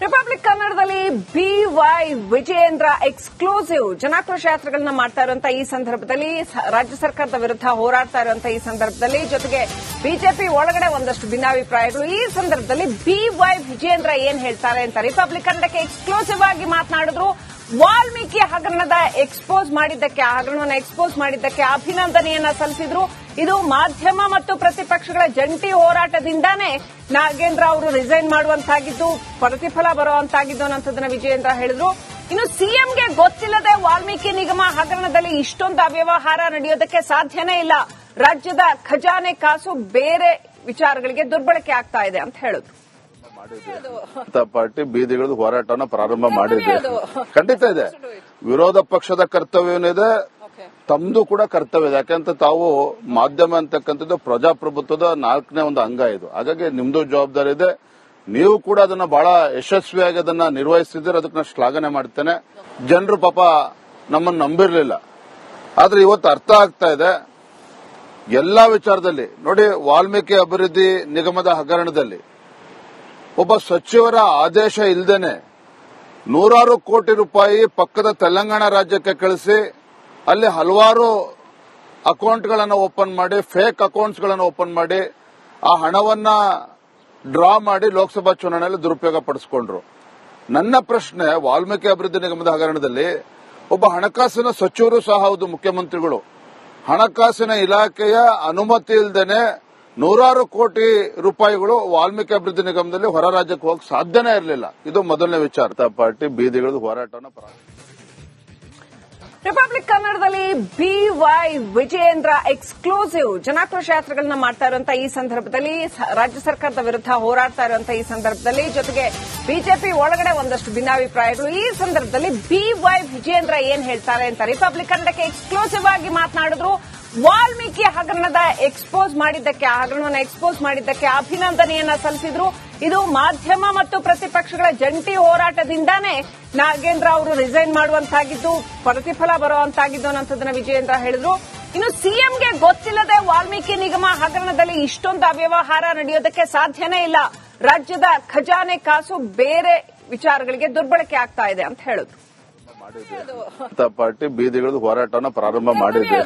Republic ಕನ್ನಡದಲ್ಲಿ BY Vijayendra exclusive ಜನಾಕ್ರೋಶ ಯಾತ್ರೆಗಳನ್ನ ಮಾಡ್ತಾ ಇರುವಂತಹ ಈ ಸಂದರ್ಭದಲ್ಲಿ ರಾಜ್ಯ ಸರ್ಕಾರದ ವಿರುದ್ಧ ಹೋರಾಡ್ತಾ ಇರುವಂತಹ ಈ ಸಂದರ್ಭದಲ್ಲಿ ಜೊತೆಗೆ ಬಿಜೆಪಿ ಒಳಗಡೆ ಒಂದಷ್ಟು ಭಿನ್ನಾಭಿಪ್ರಾಯಗಳು ಈ ಸಂದರ್ಭದಲ್ಲಿ BY ವಿಜಯೇಂದ್ರ ಏನ್ ಹೇಳ್ತಾರೆ ಅಂತ ರಿಪಬ್ಲಿಕ್ ಕನ್ನಡಕ್ಕೆ ಎಕ್ಸ್ಕ್ಲೂಸಿವ್ ಆಗಿ ಮಾತನಾಡಿದ್ರು. ವಾಲ್ಮೀಕಿ ಹಗರಣದ ಹಗರಣವನ್ನು ಎಕ್ಸ್ಪೋಸ್ ಮಾಡಿದ್ದಕ್ಕೆ ಅಭಿನಂದನೆಯನ್ನ ಸಲ್ಲಿಸಿದ್ರು. ಇದು ಮಾಧ್ಯಮ ಮತ್ತು ಪ್ರತಿಪಕ್ಷಗಳ ಜಂಟಿ ಹೋರಾಟದಿಂದಾನೇ ನಾಗೇಂದ್ರ ಅವರು ರಿಸೈನ್ ಮಾಡುವಂತಾಗಿದ್ದು, ಪ್ರತಿಫಲ ಬರುವಂತಾಗಿದ್ದು ಅನ್ನೋದನ್ನ ವಿಜಯೇಂದ್ರ ಹೇಳಿದ್ರು. ಇನ್ನು ಸಿಎಂಗೆ ಗೊತ್ತಿಲ್ಲದೆ ವಾಲ್ಮೀಕಿ ನಿಗಮ ಹಗರಣದಲ್ಲಿ ಇಷ್ಟೊಂದು ಅವ್ಯವಹಾರ ನಡೆಯೋದಕ್ಕೆ ಸಾಧ್ಯನೇ ಇಲ್ಲ. ರಾಜ್ಯದ ಖಜಾನೆ ಕಾಸು ಬೇರೆ ವಿಚಾರಗಳಿಗೆ ದುರ್ಬಳಕೆ ಆಗ್ತಾ ಇದೆ ಅಂತ ಹೇಳಿದ್ರು. ಪಾರ್ಟಿ ಬೀದಿಗಿಳಿದು ಹೋರಾಟವನ್ನು ಪ್ರಾರಂಭ ಮಾಡಿದೆ. ಖಂಡಿತ ಇದೆ. ವಿರೋಧ ಪಕ್ಷದ ಕರ್ತವ್ಯವಿದೆ, ತಮ್ದು ಕೂಡ ಕರ್ತವ್ಯ ಇದೆ. ಯಾಕಂತ ತಾವು ಮಾಧ್ಯಮ ಅಂತಕ್ಕಂಥದ್ದು ಪ್ರಜಾಪ್ರಭುತ್ವದ 4ನೇ ಒಂದು ಅಂಗ ಇದು. ಹಾಗಾಗಿ ನಿಮ್ದು ಜವಾಬ್ದಾರಿ ಇದೆ. ನೀವು ಕೂಡ ಅದನ್ನ ಬಹಳ ಯಶಸ್ವಿಯಾಗಿ ಅದನ್ನ ನಿರ್ವಹಿಸಿದ್ರೆ ಅದಕ್ಕೆ ನಾನು ಶ್ಲಾಘನೆ ಮಾಡ್ತೇನೆ. ಜನರು ಪಾಪ ನಮ್ಮನ್ನು ನಂಬಿರಲಿಲ್ಲ, ಆದ್ರೆ ಇವತ್ತು ಅರ್ಥ ಆಗ್ತಾ ಇದೆ ಎಲ್ಲಾ ವಿಚಾರದಲ್ಲಿ. ನೋಡಿ, ವಾಲ್ಮೀಕಿ ಅಭಿವೃದ್ಧಿ ನಿಗಮದ ಹಗರಣದಲ್ಲಿ ಒಬ್ಬ ಸಚಿವರ ಆದೇಶ ಇಲ್ಲದೇನೆ ನೂರಾರು ಕೋಟಿ ರೂಪಾಯಿ ಪಕ್ಕದ ತೆಲಂಗಾಣ ರಾಜ್ಯಕ್ಕೆ ಕಳಿಸಿ ಅಲ್ಲಿ ಹಲವಾರು ಅಕೌಂಟ್ಗಳನ್ನು ಓಪನ್ ಮಾಡಿ, ಫೇಕ್ ಅಕೌಂಟ್ಸ್ಗಳನ್ನು ಓಪನ್ ಮಾಡಿ ಆ ಹಣವನ್ನ ಡ್ರಾ ಮಾಡಿ ಲೋಕಸಭಾ ಚುನಾವಣೆಯಲ್ಲಿ ದುರುಪಯೋಗ ಪಡಿಸಿಕೊಂಡ್ರು. ನನ್ನ ಪ್ರಶ್ನೆ, ವಾಲ್ಮೀಕಿ ಅಭಿವೃದ್ಧಿ ನಿಗಮದ ಹಗರಣದಲ್ಲಿ ಒಬ್ಬ ಹಣಕಾಸಿನ ಸಚಿವರು ಸಹ ಹೌದು, ಮುಖ್ಯಮಂತ್ರಿಗಳು ಹಣಕಾಸಿನ ಇಲಾಖೆಯ ಅನುಮತಿ ಇಲ್ಲದೇನೆ ನೂರಾರು ಕೋಟಿ ರೂಪಾಯಿಗಳು ವಾಲ್ಮೀಕಿ ಅಭಿವೃದ್ಧಿ ನಿಗಮದಲ್ಲಿ ಹೊರ ರಾಜ್ಯಕ್ಕೆ ಹೋಗಕ್ಕೆ ಸಾಧ್ಯನೇ ಇರಲಿಲ್ಲ. ಇದು ಮೊದಲನೇ ವಿಚಾರ. ಪಾರ್ಟಿ ಬೀದಿಗಿಳಿದು ಹೋರಾಟವನ್ನು ರಿಪಬ್ಲಿಕ್ ಕನ್ನಡದಲ್ಲಿ BY ವಿಜಯೇಂದ್ರ ಎಕ್ಸ್ಕ್ಲೂಸಿವ್ ಜನಾಕ್ರೋಶ ಯಾತ್ರೆಗಳನ್ನ ಮಾಡ್ತಾ ಇರುವಂತಹ ಈ ಸಂದರ್ಭದಲ್ಲಿ ರಾಜ್ಯ ಸರ್ಕಾರದ ವಿರುದ್ಧ ಹೋರಾಡ್ತಾ ಇರುವಂತಹ ಈ ಸಂದರ್ಭದಲ್ಲಿ ಜೊತೆಗೆ ಬಿಜೆಪಿ ಒಳಗಡೆ ಒಂದಷ್ಟು ಭಿನ್ನಾಭಿಪ್ರಾಯಗಳು ಈ ಸಂದರ್ಭದಲ್ಲಿ BY ವಿಜಯೇಂದ್ರ ಏನ್ ಹೇಳ್ತಾರೆ ಅಂತ ರಿಪಬ್ಲಿಕ್ ಕನ್ನಡಕ್ಕೆ ಎಕ್ಸ್ಕ್ಲೂಸಿವ್ ಆಗಿ ಮಾತನಾಡಿದ್ರು. ವಾಲ್ಮೀಕಿ ಹಗರಣದ ಹಗರಣವನ್ನು ಎಕ್ಸ್ಪೋಸ್ ಮಾಡಿದ್ದಕ್ಕೆ ಅಭಿನಂದನೆಯನ್ನ ಸಲ್ಲಿಸಿದ್ರು. ಇದು ಮಾಧ್ಯಮ ಮತ್ತು ಪ್ರತಿಪಕ್ಷಗಳ ಜಂಟಿ ಹೋರಾಟದಿಂದಾನೇ ನಾಗೇಂದ್ರ ಅವರು ರಿಸೈನ್ ಮಾಡುವಂತಾಗಿದ್ದು, ಪ್ರತಿಫಲ ಬರುವಂತಾಗಿದ್ದು ಅನ್ನೋದನ್ನ ವಿಜಯೇಂದ್ರ ಹೇಳಿದ್ರು. ಇನ್ನು ಸಿಎಂಗೆ ಗೊತ್ತಿಲ್ಲದೆ ವಾಲ್ಮೀಕಿ ನಿಗಮ ಹಗರಣದಲ್ಲಿ ಇಷ್ಟೊಂದು ಅವ್ಯವಹಾರ ನಡೆಯೋದಕ್ಕೆ ಸಾಧ್ಯನೇ ಇಲ್ಲ. ರಾಜ್ಯದ ಖಜಾನೆ ಕಾಸು ಬೇರೆ ವಿಚಾರಗಳಿಗೆ ದುರ್ಬಳಕೆ ಆಗ್ತಾ ಇದೆ ಅಂತ ಹೇಳಿದ್ರು. ಪಾರ್ಟಿ ಬೀದಿಗಿಳಿದು ಹೋರಾಟವನ್ನು ಪ್ರಾರಂಭ ಮಾಡಿದೆ.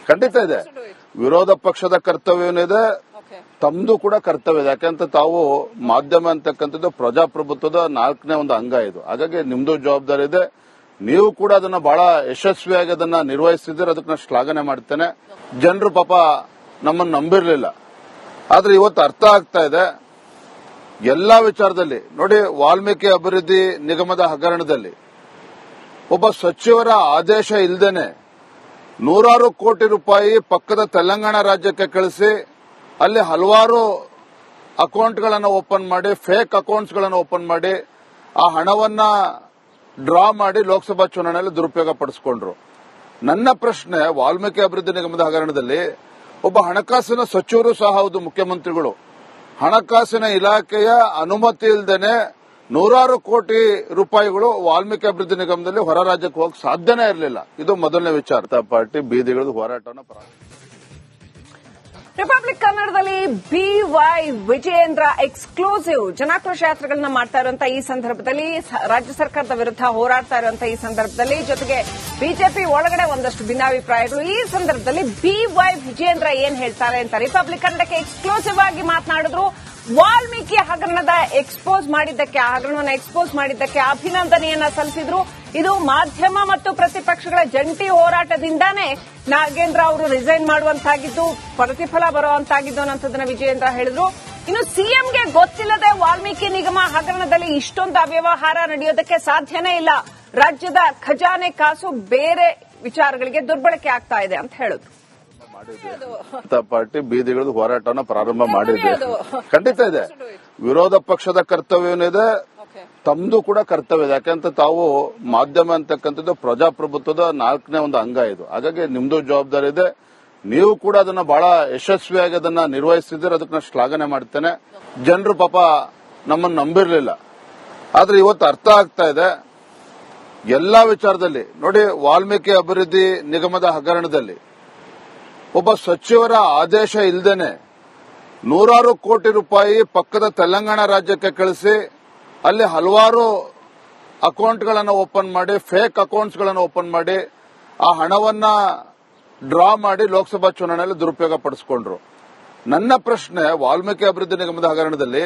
ಖಂಡಿತ ಇದೆ. ವಿರೋಧ ಪಕ್ಷದ ಕರ್ತವ್ಯವಿದೆ, ತಮ್ದು ಕೂಡ ಕರ್ತವ್ಯ ಇದೆ. ಯಾಕಂತ ತಾವು ಮಾಧ್ಯಮ ಅಂತಕ್ಕಂಥದ್ದು ಪ್ರಜಾಪ್ರಭುತ್ವದ 4ನೇ ಒಂದು ಅಂಗ ಇದು. ಹಾಗಾಗಿ ನಿಮ್ದು ಜವಾಬ್ದಾರಿ ಇದೆ. ನೀವು ಕೂಡ ಅದನ್ನ ಬಹಳ ಯಶಸ್ವಿಯಾಗಿ ಅದನ್ನ ನಿರ್ವಹಿಸಿದ್ರೆ ಅದಕ್ಕೆ ನಾನು ಶ್ಲಾಘನೆ ಮಾಡ್ತೇನೆ. ಜನರು ಪಾಪ ನಮ್ಮನ್ನು ನಂಬಿರಲಿಲ್ಲ, ಆದ್ರೆ ಇವತ್ತು ಅರ್ಥ ಆಗ್ತಾ ಇದೆ ಎಲ್ಲಾ ವಿಚಾರದಲ್ಲಿ. ನೋಡಿ, ವಾಲ್ಮೀಕಿ ಅಭಿವೃದ್ಧಿ ನಿಗಮದ ಹಗರಣದಲ್ಲಿ ಒಬ್ಬ ಸಚಿವರ ಆದೇಶ ಇಲ್ಲದೇನೆ ನೂರಾರು ಕೋಟಿ ರೂಪಾಯಿ ಪಕ್ಕದ ತೆಲಂಗಾಣ ರಾಜ್ಯಕ್ಕೆ ಕಳಿಸಿ ಅಲ್ಲಿ ಹಲವಾರು ಅಕೌಂಟ್ಗಳನ್ನು ಓಪನ್ ಮಾಡಿ, ಫೇಕ್ ಅಕೌಂಟ್ಸ್ಗಳನ್ನು ಓಪನ್ ಮಾಡಿ ಆ ಹಣವನ್ನ ಡ್ರಾ ಮಾಡಿ ಲೋಕಸಭಾ ಚುನಾವಣೆಯಲ್ಲಿ ದುರುಪಯೋಗ ಪಡಿಸಿಕೊಂಡ್ರು. ನನ್ನ ಪ್ರಶ್ನೆ, ವಾಲ್ಮೀಕಿ ಅಭಿವೃದ್ಧಿ ನಿಗಮದ ಹಗರಣದಲ್ಲಿ ಒಬ್ಬ ಹಣಕಾಸಿನ ಸಚಿವರು ಸಹ ಹೌದು, ಮುಖ್ಯಮಂತ್ರಿಗಳು ಹಣಕಾಸಿನ ಇಲಾಖೆಯ ಅನುಮತಿ ಇಲ್ಲದೇನೆ ನೂರಾರು ಕೋಟಿ ರೂಪಾಯಿಗಳು ವಾಲ್ಮೀಕಿ ಅಭಿವೃದ್ಧಿ ನಿಗಮದಲ್ಲಿ ಹೊರ ರಾಜ್ಯಕ್ಕೆ ಹೋಗಕ್ಕೆ ಸಾಧ್ಯನೇ ಇರಲಿಲ್ಲ. ಇದು ಮೊದಲನೇ ವಿಚಾರ. ಪಾರ್ಟಿ ಬೀದಿಗಿಳಿದು ಹೋರಾಟವನ್ನು ರಿಪಬ್ಲಿಕ್ ಕನ್ನಡದಲ್ಲಿ BY ವಿಜಯೇಂದ್ರ ಎಕ್ಸ್ಕ್ಲೂಸಿವ್ ಜನಾಕ್ರೋಶ ಯಾತ್ರೆಗಳನ್ನ ಮಾಡ್ತಾ ಇರುವಂತಹ ಈ ಸಂದರ್ಭದಲ್ಲಿ ರಾಜ್ಯ ಸರ್ಕಾರದ ವಿರುದ್ಧ ಹೋರಾಡ್ತಾ ಇರುವಂತಹ ಈ ಸಂದರ್ಭದಲ್ಲಿ ಜೊತೆಗೆ ಬಿಜೆಪಿ ಒಳಗಡೆ ಒಂದಷ್ಟು ಭಿನ್ನಾಭಿಪ್ರಾಯಗಳು ಈ ಸಂದರ್ಭದಲ್ಲಿ BY ವಿಜಯೇಂದ್ರ ಏನ್ ಹೇಳ್ತಾರೆ ಅಂತ ರಿಪಬ್ಲಿಕ್ ಕನ್ನಡಕ್ಕೆ ಎಕ್ಸ್ಕ್ಲೂಸಿವ್ ಆಗಿ ಮಾತನಾಡಿದ್ರು. ವಾಲ್ಮೀಕಿ ಹಗರಣದ ಹಗರಣವನ್ನು ಎಕ್ಸ್ಪೋಸ್ ಮಾಡಿದ್ದಕ್ಕೆ ಅಭಿನಂದನೆಯನ್ನ ಸಲ್ಲಿಸಿದ್ರು. ಇದು ಮಾಧ್ಯಮ ಮತ್ತು ಪ್ರತಿಪಕ್ಷಗಳ ಜಂಟಿ ಹೋರಾಟದಿಂದಾನೇ ನಾಗೇಂದ್ರ ಅವರು ರಿಸೈನ್ ಮಾಡುವಂತಾಗಿದ್ದು, ಪ್ರತಿಫಲ ಬರುವಂತಾಗಿದ್ದು ಅನ್ನೋದನ್ನ ವಿಜಯೇಂದ್ರ ಹೇಳಿದ್ರು. ಇನ್ನು ಸಿಎಂಗೆ ಗೊತ್ತಿಲ್ಲದೆ ವಾಲ್ಮೀಕಿ ನಿಗಮ ಹಗರಣದಲ್ಲಿ ಇಷ್ಟೊಂದು ಅವ್ಯವಹಾರ ನಡೆಯೋದಕ್ಕೆ ಸಾಧ್ಯನೇ ಇಲ್ಲ. ರಾಜ್ಯದ ಖಜಾನೆ ಕಾಸು ಬೇರೆ ವಿಚಾರಗಳಿಗೆ ದುರ್ಬಳಕೆ ಆಗ್ತಾ ಇದೆ ಅಂತ ಹೇಳಿದ್ರು. ಪಾರ್ಟಿ ಬೀದಿಗಿಳಿದು ಹೋರಾಟವನ್ನು ಪ್ರಾರಂಭ ಮಾಡಿದೆ. ಖಂಡಿತ ಇದೆ. ವಿರೋಧ ಪಕ್ಷದ ಕರ್ತವ್ಯವಿದೆ, ತಮ್ದು ಕೂಡ ಕರ್ತವ್ಯ ಇದೆ. ಯಾಕಂತ ತಾವು ಮಾಧ್ಯಮ ಅಂತಕ್ಕಂಥದ್ದು ಪ್ರಜಾಪ್ರಭುತ್ವದ 4ನೇ ಒಂದು ಅಂಗ ಇದು. ಹಾಗಾಗಿ ನಿಮ್ದು ಜವಾಬ್ದಾರಿ ಇದೆ. ನೀವು ಕೂಡ ಅದನ್ನ ಬಹಳ ಯಶಸ್ವಿಯಾಗಿ ಅದನ್ನ ನಿರ್ವಹಿಸಿದ್ರೆ ಅದಕ್ಕೆ ನಾನು ಶ್ಲಾಘನೆ ಮಾಡ್ತೇನೆ. ಜನರು ಪಾಪ ನಮ್ಮನ್ನು ನಂಬಿರಲಿಲ್ಲ, ಆದ್ರೆ ಇವತ್ತು ಅರ್ಥ ಆಗ್ತಾ ಇದೆ ಎಲ್ಲಾ ವಿಚಾರದಲ್ಲಿ. ನೋಡಿ, ವಾಲ್ಮೀಕಿ ಅಭಿವೃದ್ಧಿ ನಿಗಮದ ಹಗರಣದಲ್ಲಿ ಒಬ್ಬ ಸಚಿವರ ಆದೇಶ ಇಲ್ಲದೇನೆ ನೂರಾರು ಕೋಟಿ ರೂಪಾಯಿ ಪಕ್ಕದ ತೆಲಂಗಾಣ ರಾಜ್ಯಕ್ಕೆ ಕಳಿಸಿ ಅಲ್ಲಿ ಹಲವಾರು ಅಕೌಂಟ್ಗಳನ್ನು ಓಪನ್ ಮಾಡಿ ಫೇಕ್ ಅಕೌಂಟ್ಸ್ಗಳನ್ನು ಓಪನ್ ಮಾಡಿ ಆ ಹಣವನ್ನ ಡ್ರಾ ಮಾಡಿ ಲೋಕಸಭಾ ಚುನಾವಣೆಯಲ್ಲಿ ದುರುಪಯೋಗ ಪಡಿಸಿಕೊಂಡ್ರು. ನನ್ನ ಪ್ರಶ್ನೆ, ವಾಲ್ಮೀಕಿ ಅಭಿವೃದ್ಧಿ ನಿಗಮದ ಹಗರಣದಲ್ಲಿ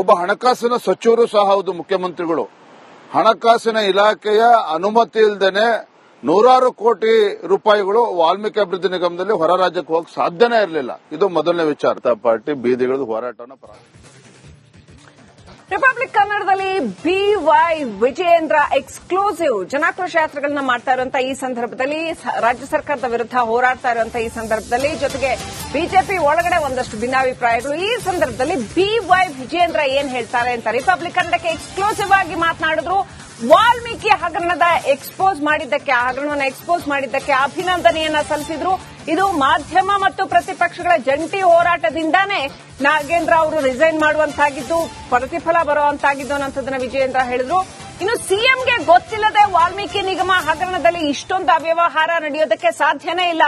ಒಬ್ಬ ಹಣಕಾಸಿನ ಸಚಿವರು ಸಹ ಹೌದು ಮುಖ್ಯಮಂತ್ರಿಗಳು, ಹಣಕಾಸಿನ ಇಲಾಖೆಯ ಅನುಮತಿ ಇಲ್ಲದೇನೆ ನೂರಾರು ಕೋಟಿ ರೂಪಾಯಿಗಳು ವಾಲ್ಮೀಕಿ ಅಭಿವೃದ್ಧಿ ನಿಗಮದಲ್ಲಿ ಹೊರ ರಾಜ್ಯಕ್ಕೆ ಹೋಗಕ್ಕೆ ಸಾಧ್ಯನೇ ಇರಲಿಲ್ಲ. ಇದು ಮೊದಲನೇ ವಿಚಾರ. ಪಾರ್ಟಿ ಬೀದಿಗಿಳಿದು ಹೋರಾಟವನ್ನು ರಿಪಬ್ಲಿಕ್ ಕನ್ನಡದಲ್ಲಿ BY ವಿಜಯೇಂದ್ರ ಎಕ್ಸ್ಕ್ಲೂಸಿವ್ ಜನಾಕ್ರೋಶ ಯಾತ್ರೆಗಳನ್ನ ಮಾಡ್ತಾ ಇರುವಂತಹ ಈ ಸಂದರ್ಭದಲ್ಲಿ, ರಾಜ್ಯ ಸರ್ಕಾರದ ವಿರುದ್ಧ ಹೋರಾಡ್ತಾ ಇರುವಂತಹ ಈ ಸಂದರ್ಭದಲ್ಲಿ, ಜೊತೆಗೆ ಬಿಜೆಪಿ ಒಳಗಡೆ ಒಂದಷ್ಟು ಭಿನ್ನಾಭಿಪ್ರಾಯಗಳು. ಈ ಸಂದರ್ಭದಲ್ಲಿ BY ವಿಜಯೇಂದ್ರ ಏನ್ ಹೇಳ್ತಾರೆ ಅಂತ ರಿಪಬ್ಲಿಕ್ ಕನ್ನಡಕ್ಕೆ ಎಕ್ಸ್ಕ್ಲೂಸಿವ್ ಆಗಿ ಮಾತನಾಡಿದ್ರು. ವಾಲ್ಮೀಕಿ ಹಗರಣದ ಹಗರಣವನ್ನು ಎಕ್ಸ್ಪೋಸ್ ಮಾಡಿದ್ದಕ್ಕೆ ಅಭಿನಂದನೆಯನ್ನ ಸಲ್ಲಿಸಿದ್ರು. ಇದು ಮಾಧ್ಯಮ ಮತ್ತು ಪ್ರತಿಪಕ್ಷಗಳ ಜಂಟಿ ಹೋರಾಟದಿಂದಾನೇ ನಾಗೇಂದ್ರ ಅವರು ರಿಸೈನ್ ಮಾಡುವಂತಾಗಿದ್ದು, ಪ್ರತಿಫಲ ಬರುವಂತಾಗಿದ್ದು ಅನ್ನೋದನ್ನ ವಿಜಯೇಂದ್ರ ಹೇಳಿದ್ರು. ಇನ್ನು ಸಿಎಂಗೆ ಗೊತ್ತಿಲ್ಲದೆ ವಾಲ್ಮೀಕಿ ನಿಗಮ ಹಗರಣದಲ್ಲಿ ಇಷ್ಟೊಂದು ಅವ್ಯವಹಾರ ನಡೆಯೋದಕ್ಕೆ ಸಾಧ್ಯನೇ ಇಲ್ಲ.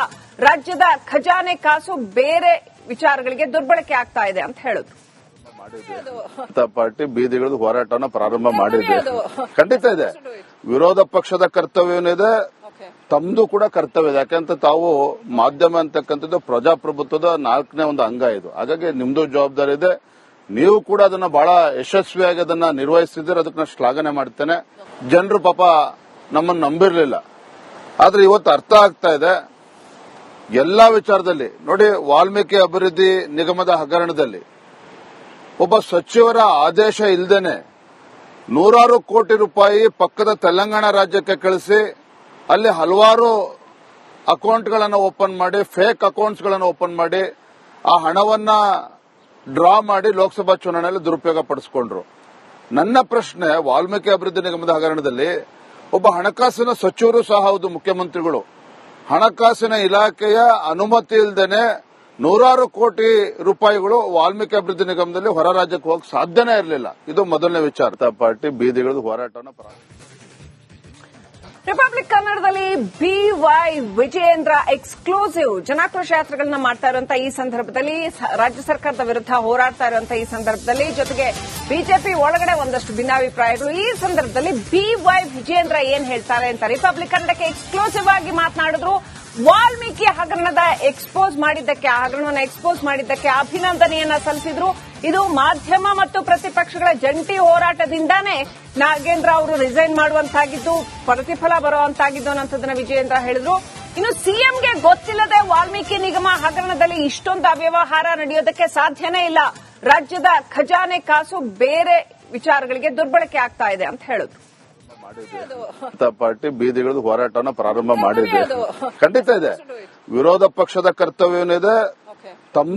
ರಾಜ್ಯದ ಖಜಾನೆ ಕಾಸು ಬೇರೆ ವಿಚಾರಗಳಿಗೆ ದುರ್ಬಳಕೆ ಆಗ್ತಾ ಇದೆ ಅಂತ ಹೇಳಿದ್ರು. ಪಾರ್ಟಿ ಬೀದಿಗಿಳಿದು ಹೋರಾಟವನ್ನು ಪ್ರಾರಂಭ ಮಾಡಿದೆ. ಖಂಡಿತ ಇದೆ. ವಿರೋಧ ಪಕ್ಷದ ಕರ್ತವ್ಯವಿದೆ, ತಮ್ದು ಕೂಡ ಕರ್ತವ್ಯ ಇದೆ. ಯಾಕಂತ ತಾವು ಮಾಧ್ಯಮ ಅಂತಕ್ಕಂಥದ್ದು ಪ್ರಜಾಪ್ರಭುತ್ವದ 4ನೇ ಒಂದು ಅಂಗ ಇದು. ಹಾಗಾಗಿ ನಿಮ್ದು ಜವಾಬ್ದಾರಿ ಇದೆ. ನೀವು ಕೂಡ ಅದನ್ನ ಬಹಳ ಯಶಸ್ವಿಯಾಗಿ ಅದನ್ನ ನಿರ್ವಹಿಸಿದ್ರೆ ಅದಕ್ಕೆ ನಾನು ಶ್ಲಾಘನೆ ಮಾಡ್ತೇನೆ. ಜನರು ಪಾಪ ನಮ್ಮನ್ನು ನಂಬಿರಲಿಲ್ಲ, ಆದ್ರೆ ಇವತ್ತು ಅರ್ಥ ಆಗ್ತಾ ಇದೆ ಎಲ್ಲಾ ವಿಚಾರದಲ್ಲಿ. ನೋಡಿ, ವಾಲ್ಮೀಕಿ ಅಭಿವೃದ್ಧಿ ನಿಗಮದ ಹಗರಣದಲ್ಲಿ ಒಬ್ಬ ಸಚಿವರ ಆದೇಶ ಇಲ್ಲದೇನೆ ನೂರಾರು ಕೋಟಿ ರೂಪಾಯಿ ಪಕ್ಕದ ತೆಲಂಗಾಣ ರಾಜ್ಯಕ್ಕೆ ಕಳಿಸಿ ಅಲ್ಲಿ ಹಲವಾರು ಅಕೌಂಟ್ಗಳನ್ನು ಓಪನ್ ಮಾಡಿ ಫೇಕ್ ಅಕೌಂಟ್ಸ್ಗಳನ್ನು ಓಪನ್ ಮಾಡಿ ಆ ಹಣವನ್ನ ಡ್ರಾ ಮಾಡಿ ಲೋಕಸಭಾ ಚುನಾವಣೆಯಲ್ಲಿ ದುರುಪಯೋಗ ಪಡಿಸಿಕೊಂಡ್ರು. ನನ್ನ ಪ್ರಶ್ನೆ, ವಾಲ್ಮೀಕಿ ಅಭಿವೃದ್ಧಿ ನಿಗಮದ ಹಗರಣದಲ್ಲಿ ಒಬ್ಬ ಹಣಕಾಸಿನ ಸಚಿವರು ಸಹ ಹೌದು ಮುಖ್ಯಮಂತ್ರಿಗಳು, ಹಣಕಾಸಿನ ಇಲಾಖೆಯ ಅನುಮತಿ ಇಲ್ಲದೇನೆ ನೂರಾರು ಕೋಟಿ ರೂಪಾಯಿಗಳು ವಾಲ್ಮೀಕಿ ಅಭಿವೃದ್ಧಿ ನಿಗಮದಲ್ಲಿ ಹೊರ ರಾಜ್ಯಕ್ಕೆ ಹೋಗಕ್ಕೆ ಸಾಧ್ಯನೇ ಇರಲಿಲ್ಲ. ಇದು ಮೊದಲನೇ ವಿಚಾರ. ಪಾರ್ಟಿ ಬೀದಿಗಿಳಿದು ಹೋರಾಟವನ್ನು ರಿಪಬ್ಲಿಕ್ ಕನ್ನಡದಲ್ಲಿ BY ವಿಜಯೇಂದ್ರ ಎಕ್ಸ್ಕ್ಲೂಸಿವ್ ಜನಾಕ್ರೋಶ ಯಾತ್ರೆಗಳನ್ನ ಮಾಡ್ತಾ ಇರುವಂತಹ ಈ ಸಂದರ್ಭದಲ್ಲಿ, ರಾಜ್ಯ ಸರ್ಕಾರದ ವಿರುದ್ಧ ಹೋರಾಡ್ತಾ ಇರುವಂತಹ ಈ ಸಂದರ್ಭದಲ್ಲಿ, ಜೊತೆಗೆ ಬಿಜೆಪಿ ಒಳಗಡೆ ಒಂದಷ್ಟು ಭಿನ್ನಾಭಿಪ್ರಾಯಗಳು. ಈ ಸಂದರ್ಭದಲ್ಲಿ BY ವಿಜಯೇಂದ್ರ ಏನ್ ಹೇಳ್ತಾರೆ ಅಂತ ರಿಪಬ್ಲಿಕ್ ಕನ್ನಡಕ್ಕೆ ಎಕ್ಸ್ಕ್ಲೂಸಿವ್ ಆಗಿ ಮಾತನಾಡಿದ್ರು. ವಾಲ್ಮೀಕಿ ಹಗರಣದ ಹಗರಣವನ್ನು ಎಕ್ಸ್ಪೋಸ್ ಮಾಡಿದ್ದಕ್ಕೆ ಅಭಿನಂದನೆಯನ್ನ ಸಲ್ಲಿಸಿದ್ರು. ಇದು ಮಾಧ್ಯಮ ಮತ್ತು ಪ್ರತಿಪಕ್ಷಗಳ ಜಂಟಿ ಹೋರಾಟದಿಂದಾನೇ ನಾಗೇಂದ್ರ ಅವರು ರಿಸೈನ್ ಮಾಡುವಂತಾಗಿದ್ದು, ಪ್ರತಿಫಲ ಬರುವಂತಾಗಿದ್ದು ಅನ್ನೋದನ್ನ ವಿಜಯೇಂದ್ರ ಹೇಳಿದ್ರು. ಇನ್ನು ಸಿಎಂಗೆ ಗೊತ್ತಿಲ್ಲದೆ ವಾಲ್ಮೀಕಿ ನಿಗಮ ಹಗರಣದಲ್ಲಿ ಇಷ್ಟೊಂದು ಅವ್ಯವಹಾರ ನಡೆಯೋದಕ್ಕೆ ಸಾಧ್ಯನೇ ಇಲ್ಲ. ರಾಜ್ಯದ ಖಜಾನೆ ಕಾಸು ಬೇರೆ ವಿಚಾರಗಳಿಗೆ ದುರ್ಬಳಕೆ ಆಗ್ತಾ ಇದೆ ಅಂತ ಹೇಳಿದ್ರು. ಪಾರ್ಟಿ ಬೀದಿಗಿಳಿದು ಹೋರಾಟವನ್ನು ಪ್ರಾರಂಭ ಮಾಡಿದೆ. ಖಂಡಿತ ಇದೆ. ವಿರೋಧ ಪಕ್ಷದ ಕರ್ತವ್ಯವಿದೆ,